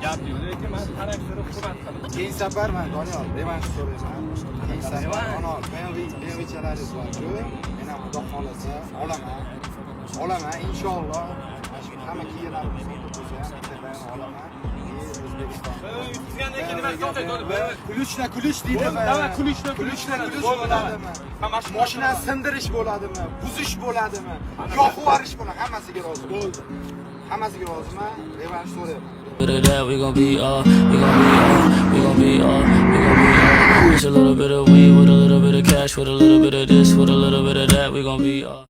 Gap yo'q-ku, men xarakteri hurmat qilaman. Keyin safar men Doniyor revansh so'rayman. Keyin safar ona benovichalari bor-ku. Men ham Xudo xolasa olaman inshaalloh. Mana shu hamma kiyimlarni bo'lsa ham safar olaman. O'zbekiston. Kulushna deydi. Davay kulushna bo'ladimi? Mashinani sindirish bo'ladimi? Buzish bo'ladimi? Yo'q yuborish bo'ladimi? Hammasiga rozi bo'ldi. Hammasiga roziman. Revansh so'rayman. Bit of that, we gon' be all, we gon' be all, we gon' be all, we gon' be all. Just a little bit of weed with a little bit of cash, with a little bit of this, with a little bit of that, we gon' be all.